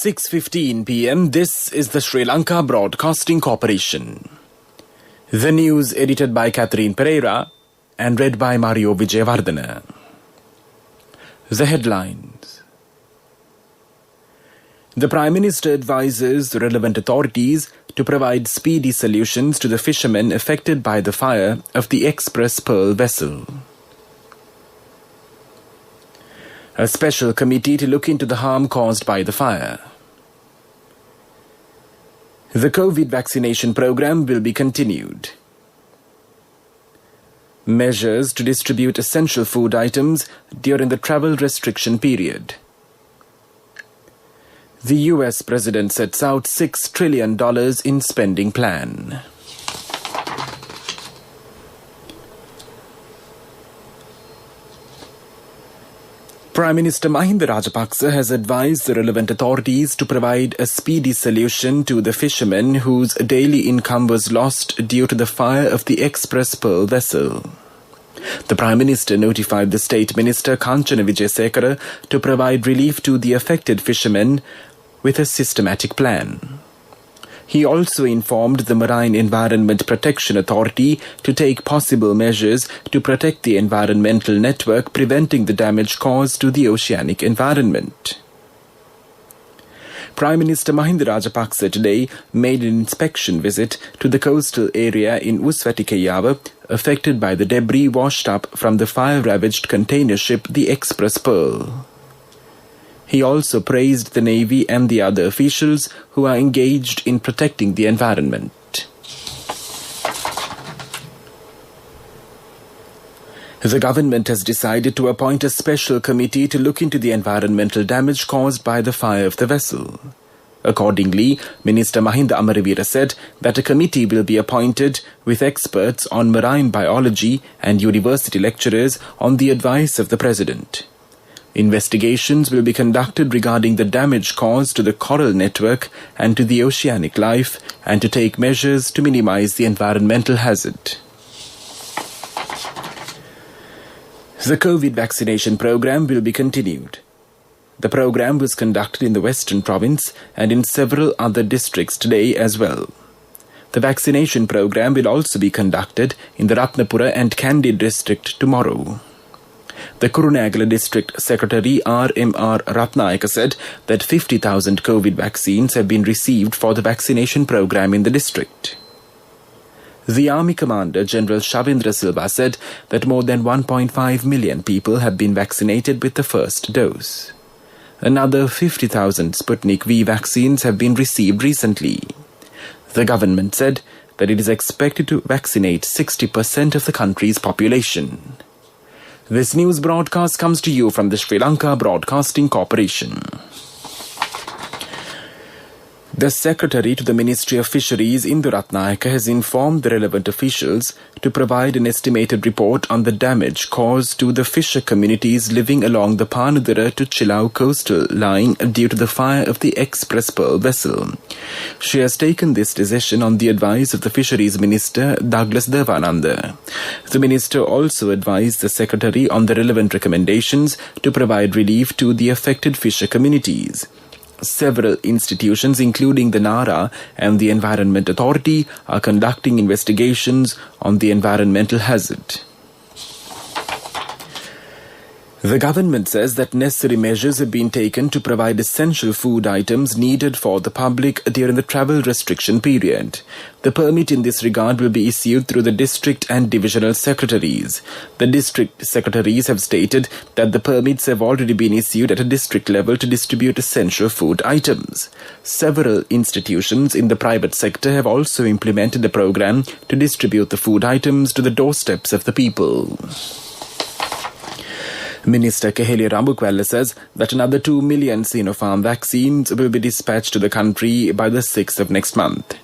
6:15 p.m. This is the Sri Lanka Broadcasting Corporation. The news edited by Catherine Pereira and read by Mario Vijayawardena. The headlines. The Prime Minister advises the relevant authorities to provide speedy solutions to the fishermen affected by the fire of the Express Pearl vessel. A special committee to look into the harm caused by the fire. The COVID vaccination program will be continued. Measures to distribute essential food items during the travel restriction period. The US President sets out $6 trillion in spending plan. Prime Minister Mahinda Rajapaksa has advised the relevant authorities to provide a speedy solution to the fishermen whose daily income was lost due to the fire of the Express Pearl vessel. The Prime Minister notified the State Minister Kanchana Wijesekara to provide relief to the affected fishermen with a systematic plan. He also informed the Marine Environment Protection Authority to take possible measures to protect the environmental network, preventing the damage caused to the oceanic environment. Prime Minister Mahinda Rajapaksa today made an inspection visit to the coastal area in Uswatikayawa affected by the debris washed up from the fire-ravaged container ship the Express Pearl. He also praised the Navy and the other officials who are engaged in protecting the environment. The government has decided to appoint a special committee to look into the environmental damage caused by the fire of the vessel. Accordingly, Minister Mahinda Amaravira said that a committee will be appointed with experts on marine biology and university lecturers on the advice of the President. Investigations will be conducted regarding the damage caused to the coral network and to the oceanic life, and to take measures to minimize the environmental hazard. The COVID vaccination program will be continued. The program was conducted in the Western Province and in several other districts today as well. The vaccination program will also be conducted in the Ratnapura and Kandy district tomorrow. The Kurunegala District Secretary R.M.R. Ratnayaka said that 50,000 COVID vaccines have been received for the vaccination program in the district. The Army Commander General Shavindra Silva said that more than 1.5 million people have been vaccinated with the first dose. Another 50,000 Sputnik V vaccines have been received recently. The government said that it is expected to vaccinate 60% of the country's population. This news broadcast comes to you from the Sri Lanka Broadcasting Corporation. The Secretary to the Ministry of Fisheries, Indu Ratnayaka, has informed the relevant officials to provide an estimated report on the damage caused to the fisher communities living along the Panudara to Chilau coastal line due to the fire of the Express Pearl vessel. She has taken this decision on the advice of the Fisheries Minister, Douglas Devananda. The Minister also advised the Secretary on the relevant recommendations to provide relief to the affected fisher communities. Several institutions, including the NARA and the Environment Authority, are conducting investigations on the environmental hazard. The government says that necessary measures have been taken to provide essential food items needed for the public during the travel restriction period. The permit in this regard will be issued through the district and divisional secretaries. The district secretaries have stated that the permits have already been issued at a district level to distribute essential food items. Several institutions in the private sector have also implemented a program to distribute the food items to the doorsteps of the people. Minister Keheliya Rambukwella says that another 2 million Sinopharm vaccines will be dispatched to the country by the 6th of next month.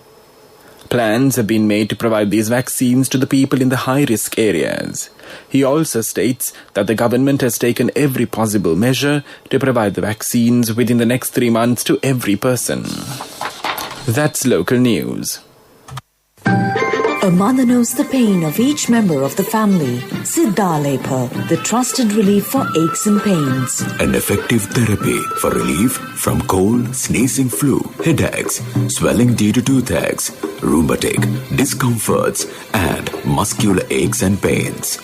Plans have been made to provide these vaccines to the people in the high-risk areas. He also states that the government has taken every possible measure to provide the vaccines within the next 3 months to every person. That's local news. A mother knows the pain of each member of the family. Siddhalepa, the trusted relief for aches and pains. An effective therapy for relief from cold, sneezing, flu, headaches, swelling due to toothaches, rheumatic, discomforts, and muscular aches and pains.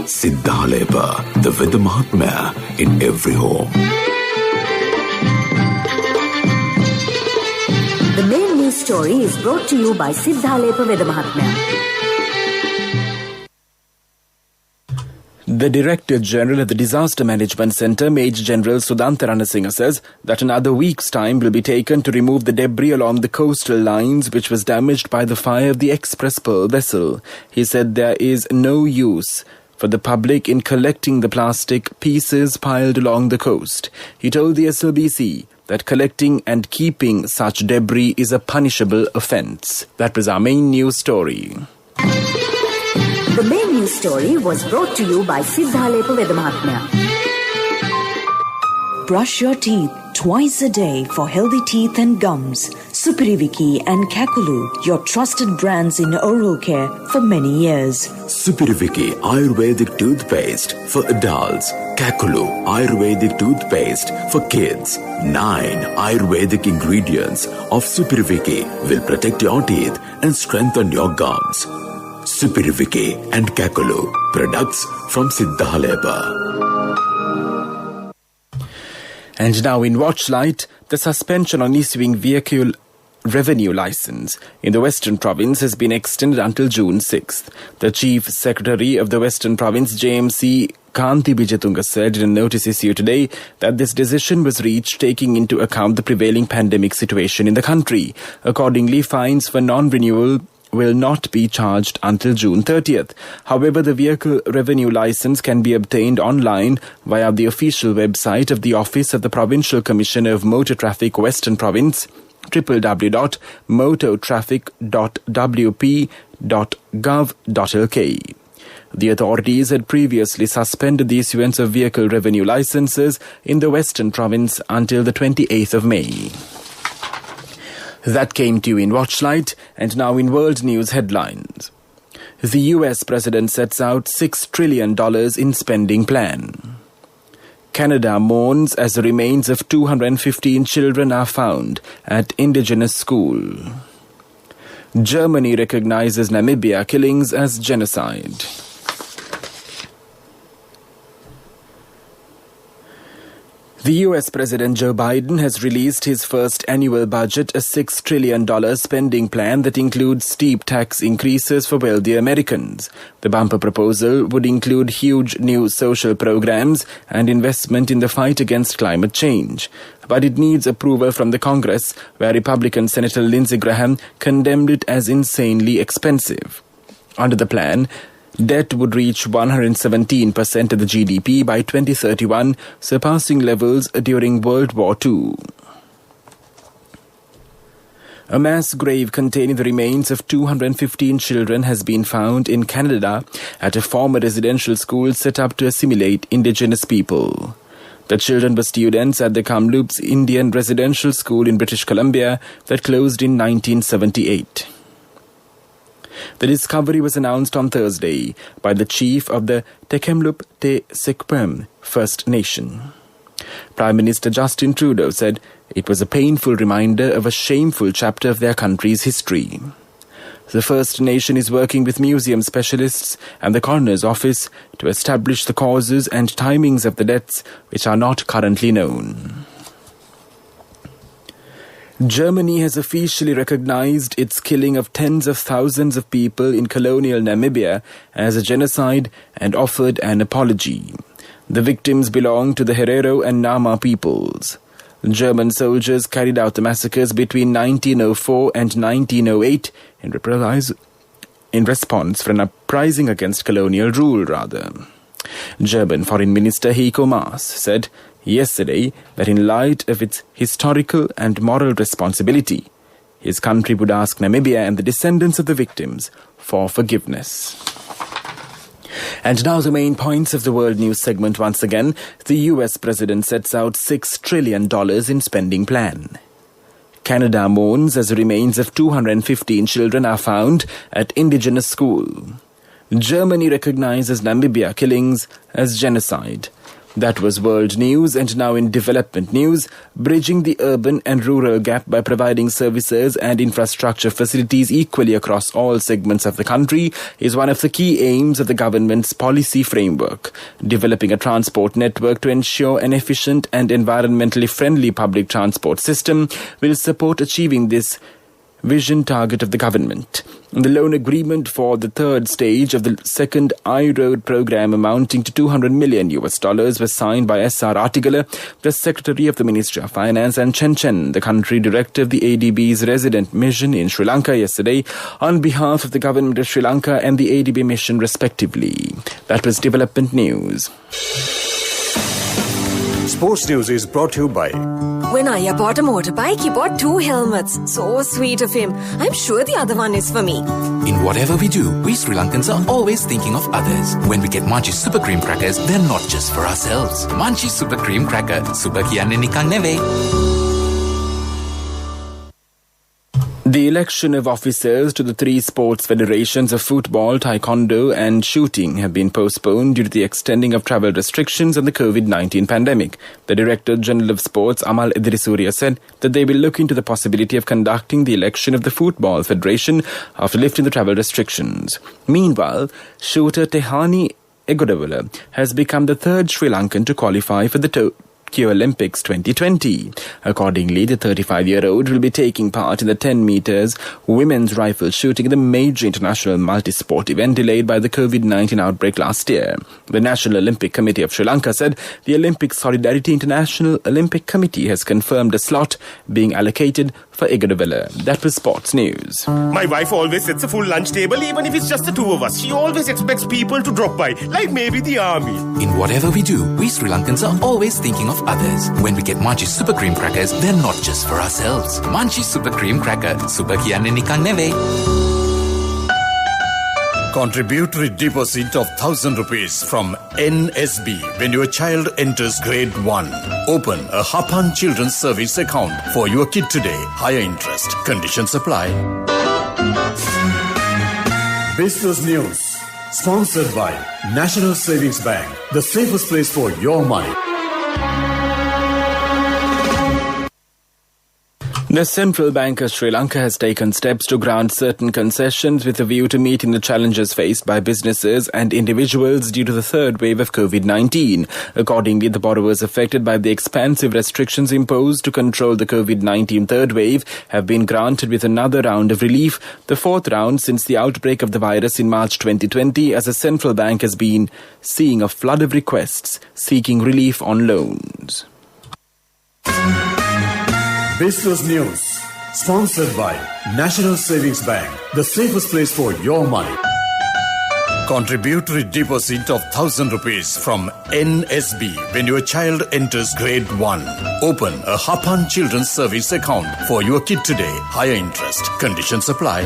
Siddhalepa, the Veda Mahatmya in every home. The main news story is brought to you by Siddhalepa Veda Mahatmya. The Director General of the Disaster Management Centre, Major General Sudhanta Ranasinghe, says that another week's time will be taken to remove the debris along the coastal lines which was damaged by the fire of the Express Pearl vessel. He said there is no use for the public in collecting the plastic pieces piled along the coast. He told the SLBC that collecting and keeping such debris is a punishable offence. That was our main news story. The main news story was brought to you by Siddhalepa Veda Mahatmya. Brush your teeth twice a day for healthy teeth and gums. Supiriviki and Kakulu, your trusted brands in oral care for many years. Supiriviki Ayurvedic toothpaste for adults. Kakulu Ayurvedic toothpaste for kids. 9 Ayurvedic ingredients of Supiriviki will protect your teeth and strengthen your gums. Supiriviki and Kakulu, products from Siddhalepa. And now in Watchlight, the suspension on issuing vehicle revenue license in the Western Province has been extended until June 6th. The Chief Secretary of the Western Province, JMC Kanti Bijatunga, said in a notice issued today that this decision was reached taking into account the prevailing pandemic situation in the country. Accordingly, fines for non-renewal will not be charged until June 30th. However, the vehicle revenue license can be obtained online via the official website of the Office of the Provincial Commissioner of Motor Traffic Western Province, www.motortraffic.wp.gov.lk. The authorities had previously suspended the issuance of vehicle revenue licenses in the Western Province until the 28th of May. That came to you in Watchlight, and now in world news headlines. The US President sets out $6 trillion in spending plan. Canada mourns as the remains of 215 children are found at indigenous school. Germany recognizes Namibia killings as genocide. The US President Joe Biden has released his first annual budget, a $6 trillion spending plan that includes steep tax increases for wealthy Americans. The bumper proposal would include huge new social programs and investment in the fight against climate change. But it needs approval from the Congress, where Republican Senator Lindsey Graham condemned it as insanely expensive. Under the plan, debt would reach 117% of the GDP by 2031, surpassing levels during World War II. A mass grave containing the remains of 215 children has been found in Canada at a former residential school set up to assimilate indigenous people. The children were students at the Kamloops Indian Residential School in British Columbia that closed in 1978. The discovery was announced on Thursday by the chief of the Tk'emlúp te Secwépemc First Nation. Prime Minister Justin Trudeau said it was a painful reminder of a shameful chapter of their country's history. The First Nation is working with museum specialists and the coroner's office to establish the causes and timings of the deaths, which are not currently known. Germany has officially recognized its killing of tens of thousands of people in colonial Namibia as a genocide and offered an apology. The victims belong to the Herero and Nama peoples. German soldiers carried out the massacres between 1904 and 1908 in response for an uprising against colonial rule, German Foreign Minister Heiko Maas said yesterday that in light of its historical and moral responsibility, his country would ask Namibia and the descendants of the victims for forgiveness. And now the main points of the world news segment once again. The US President sets out $6 trillion in spending plan. Canada mourns as the remains of 215 children are found at indigenous school. Germany recognizes Namibia killings as genocide. That was world news, and now in development news, bridging the urban and rural gap by providing services and infrastructure facilities equally across all segments of the country is one of the key aims of the government's policy framework. Developing a transport network to ensure an efficient and environmentally friendly public transport system will support achieving this vision target of the government. The loan agreement for the third stage of the second I-Road program amounting to $200 million was signed by S.R. Artigala, the Secretary of the Ministry of Finance, and Chen Chen, the country director of the ADB's resident mission in Sri Lanka yesterday, on behalf of the government of Sri Lanka and the ADB mission respectively. That was development news. Sports News is brought to you by... When Aya bought a motorbike, he bought 2 helmets. So sweet of him. I'm sure the other one is for me. In whatever we do, we Sri Lankans are always thinking of others. When we get Munchie Super Cream Crackers, they're not just for ourselves. Munchie Super Cream Cracker. Super kiyanne nikan neve. The election of officers to the 3 sports federations of football, taekwondo and shooting have been postponed due to the extending of travel restrictions and the COVID-19 pandemic. The Director General of Sports, Amal Edrisuriya, said that they will look into the possibility of conducting the election of the Football Federation after lifting the travel restrictions. Meanwhile, shooter Tehani Egodavala has become the 3rd Sri Lankan to qualify for the Tokyo Olympics 2020. Accordingly, the 35-year-old will be taking part in the 10 meters women's rifle shooting in the major international multi-sport event delayed by the COVID-19 outbreak last year. The National Olympic Committee of Sri Lanka said the Olympic Solidarity International Olympic Committee has confirmed a slot being allocated for Egodavala. That was sports news. My wife always sets a full lunch table even if it's just the 2 of us. She always expects people to drop by, like maybe the army. In whatever we do, we Sri Lankans are always thinking of others. When we get Munchie Super Cream Crackers, they're not just for ourselves. Munchie Super Cream Cracker. Super kiyanne nikan neve. Contributory deposit of ₹1,000 from NSB when your child enters grade 1. Open a Hapan Children's Service account for your kid today. Higher interest. Conditions apply. Business News. Sponsored by National Savings Bank. The safest place for your money. The Central Bank of Sri Lanka has taken steps to grant certain concessions with a view to meeting the challenges faced by businesses and individuals due to the 3rd wave of COVID-19. Accordingly, the borrowers affected by the expansive restrictions imposed to control the COVID-19 3rd wave have been granted with another round of relief, the 4th round since the outbreak of the virus in March 2020, as the Central Bank has been seeing a flood of requests seeking relief on loans. Business News. Sponsored by National Savings Bank. The safest place for your money. Contributory deposit of ₹1,000 from NSB when your child enters grade 1. Open a Hapan Children's Service account for your kid today. Higher interest. Conditions apply.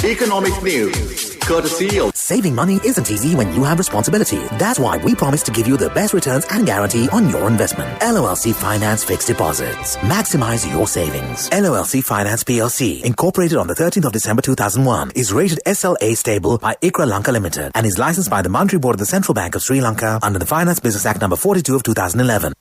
Economic news. Courtesy of... Saving money isn't easy when you have responsibility. That's why we promise to give you the best returns and guarantee on your investment. LOLC Finance Fixed Deposits. Maximize your savings. LOLC Finance PLC, incorporated on the 13th of December 2001, is rated SLA stable by ICRA Lanka Limited and is licensed by the Monetary Board of the Central Bank of Sri Lanka under the Finance Business Act number 42 of 2011.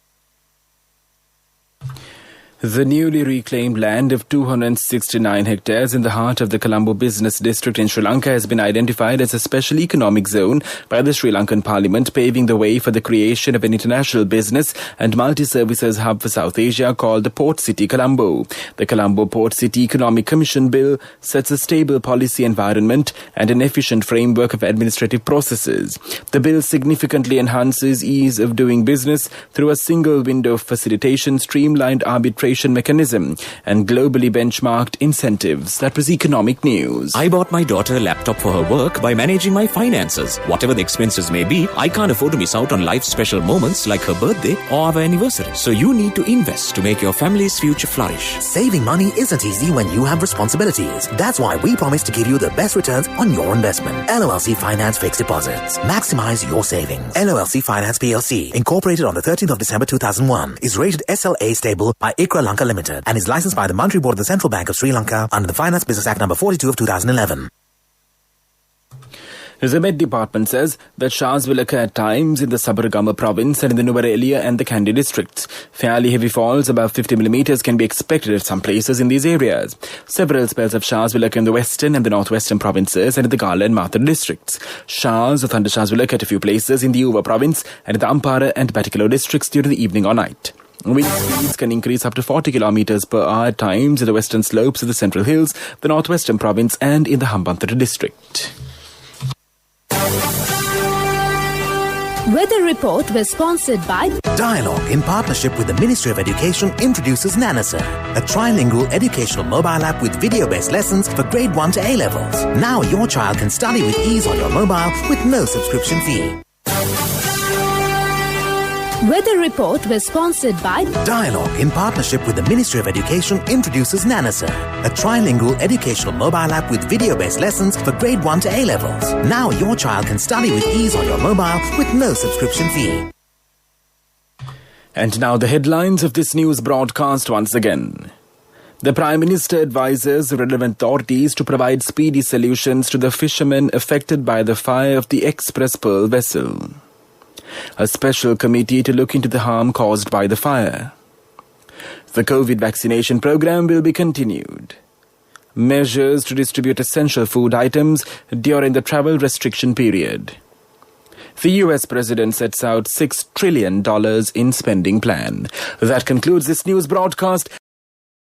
The newly reclaimed land of 269 hectares in the heart of the Colombo Business District in Sri Lanka has been identified as a special economic zone by the Sri Lankan Parliament, paving the way for the creation of an international business and multi-services hub for South Asia called the Port City Colombo. The Colombo Port City Economic Commission Bill sets a stable policy environment and an efficient framework of administrative processes. The bill significantly enhances ease of doing business through a single window of facilitation, streamlined arbitration arbitration mechanism and globally benchmarked incentives. That was economic news. I bought my daughter a laptop for her work by managing my finances. Whatever the expenses may be, I can't afford to miss out on life's special moments like her birthday or our anniversary. So you need to invest to make your family's future flourish. Saving money isn't easy when you have responsibilities. That's why we promise to give you the best returns on your investment. LOLC Finance Fixed Deposits. Maximize your savings. LOLC Finance PLC, incorporated on the 13th of December 2001, is rated SLA stable by ICRA Lanka Limited and is licensed by the Monetary Board of the Central Bank of Sri Lanka under the Finance Business Act number 42 of 2011. The Met Department says that showers will occur at times in the Sabaragama province and in the Nuwara and the Kandy districts. Fairly heavy falls above 50 millimeters can be expected at some places in these areas. Several spells of showers will occur in the western and the northwestern provinces and in the Gala and Mathura districts. Showers or thundershowers will occur at a few places in the Uva province and in the Ampara and Batikalo districts during the evening or night. Wind speeds can increase up to 40 kilometers per hour at times in the western slopes of the Central Hills, the northwestern province and in the Hambantota district. Weather report was sponsored by Dialogue in partnership with the Ministry of Education introduces Nanasa, a trilingual educational mobile app with video-based lessons for grade 1 to A levels. Now your child can study with ease on your mobile with no subscription fee. Weather report was sponsored by Dialogue in partnership with the Ministry of Education introduces Nanasa, a trilingual educational mobile app with video-based lessons for grade 1 to A levels. Now your child can study with ease on your mobile with no subscription fee. And now the headlines of this news broadcast once again. The Prime Minister advises relevant authorities to provide speedy solutions to the fishermen affected by the fire of the Express Pearl vessel. A special committee to look into the harm caused by the fire. The COVID vaccination program will be continued. Measures to distribute essential food items during the travel restriction period. The US President sets out $6 trillion in spending plan. That concludes this news broadcast.